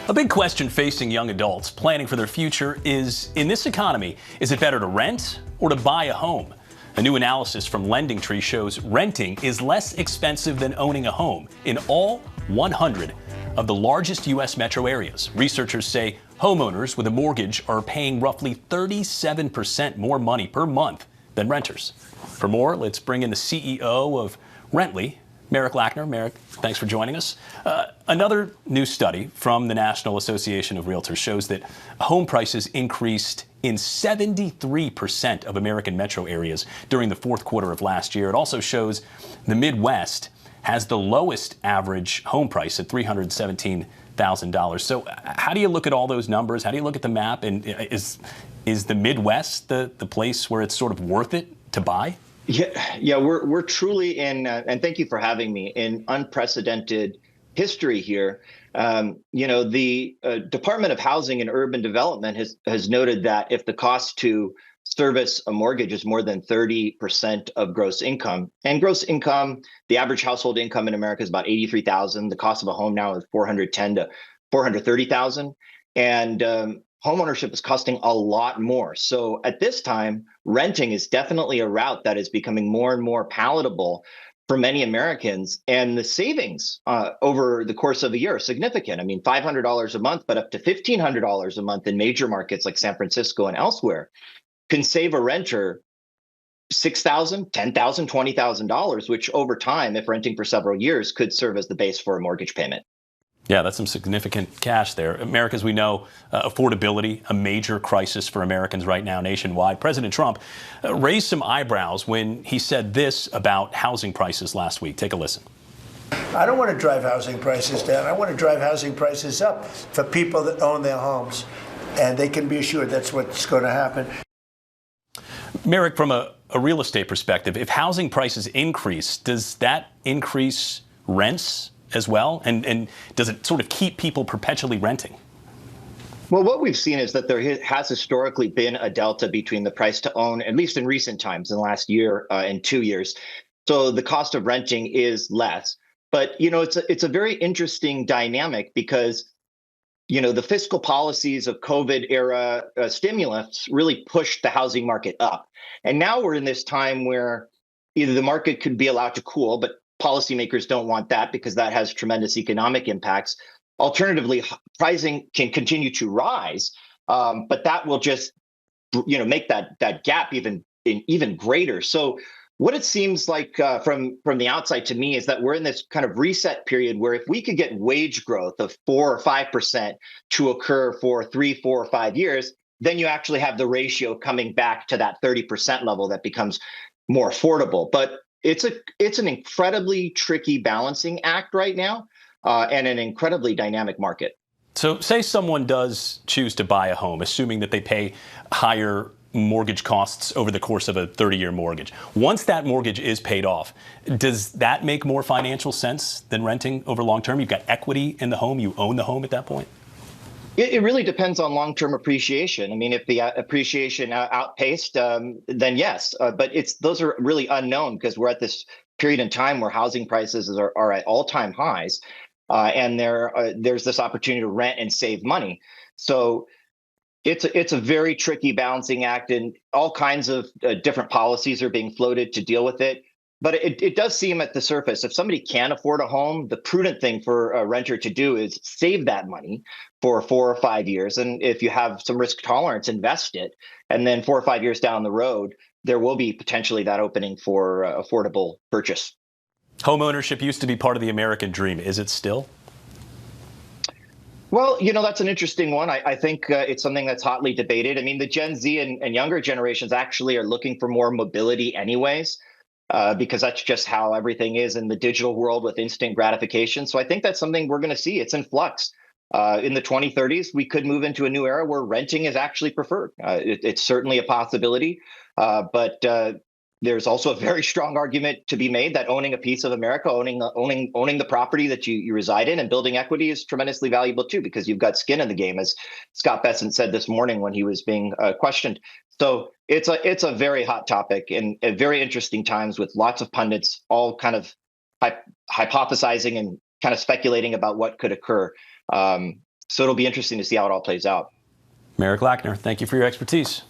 A big question facing young adults planning for their future is, in this economy, is it better to rent or to buy a home? A new analysis from LendingTree shows renting is less expensive than owning a home in all 100 of the largest U.S. metro areas. Researchers say homeowners with a mortgage are paying roughly 37% more money per month than renters. For more, let's bring in the CEO of Rently, Merrick Lackner. Merrick, thanks for joining us. Another new study from the National Association of Realtors shows that home prices increased in 73% of American metro areas during the fourth quarter of last year. It also shows the Midwest has the lowest average home price at $317,000. So how do you look at all those numbers? How do you look at the map? And is the Midwest the place where it's sort of worth it to buy? Yeah, we're truly in, and thank you for having me, in unprecedented history here. The Department of Housing and Urban Development has noted that if the cost to service a mortgage is more than 30% of gross income, and gross income, the average household income in America is about $83,000. The cost of a home now is $410,000 to $430,000, and homeownership is costing a lot more. So at this time, renting is definitely a route that is becoming more and more palatable for many Americans. And the savings over the course of a year are significant. I mean, $500 a month, but up to $1,500 a month in major markets like San Francisco and elsewhere can save a renter $6,000, $10,000, $20,000, which over time, if renting for several years, could serve as the base for a mortgage payment. Yeah, that's some significant cash there. America, as we know, affordability, a major crisis for Americans right now nationwide. President Trump raised some eyebrows when he said this about housing prices last week. Take a listen. I don't want to drive housing prices down. I want to drive housing prices up for people that own their homes. And they can be assured that's what's going to happen. Merrick, from a real estate perspective, if housing prices increase, does that increase rents as well? And does it sort of keep people perpetually renting? Well, what we've seen is that there has historically been a delta between the price to own, at least in recent times, in the last year and 2 years. So the cost of renting is less. But, it's a very interesting dynamic because, the fiscal policies of COVID era stimulus really pushed the housing market up. And now we're in this time where either the market could be allowed to cool, but policymakers don't want that because that has tremendous economic impacts. Alternatively, pricing can continue to rise, but that will just, make that gap even greater. So what it seems like from the outside to me is that we're in this kind of reset period where if we could get wage growth of 4 or 5% to occur for 3, 4, or 5 years, then you actually have the ratio coming back to that 30% level that becomes more affordable. But it's an incredibly tricky balancing act right now, and an incredibly dynamic market. So say someone does choose to buy a home, assuming that they pay higher mortgage costs over the course of a 30-year mortgage. Once that mortgage is paid off, does that make more financial sense than renting over long term? You've got equity in the home. You own the home at that point. It really depends on long-term appreciation. I mean, if the appreciation outpaced, then yes. But those are really unknown because we're at this period in time where housing prices are at all-time highs, and there's this opportunity to rent and save money. So it's a very tricky balancing act, and all kinds of different policies are being floated to deal with it. But it does seem at the surface, if somebody can afford a home, the prudent thing for a renter to do is save that money for 4 or 5 years. And if you have some risk tolerance, invest it. And then 4 or 5 years down the road, there will be potentially that opening for affordable purchase. Home ownership used to be part of the American dream. Is it still? Well, that's an interesting one. I think it's something that's hotly debated. I mean, the Gen Z and younger generations actually are looking for more mobility anyways. Because that's just how everything is in the digital world with instant gratification. So I think that's something we're going to see. It's in flux. In the 2030s, we could move into a new era where renting is actually preferred. It's certainly a possibility, but there's also a very strong argument to be made that owning a piece of America, owning the property that you reside in, and building equity is tremendously valuable too, because you've got skin in the game, as Scott Bessent said this morning when he was being questioned. So it's a very hot topic and at very interesting times with lots of pundits all kind of hypothesizing and kind of speculating about what could occur. So it'll be interesting to see how it all plays out. Merrick Lackner, thank you for your expertise.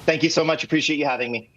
Thank you so much. Appreciate you having me.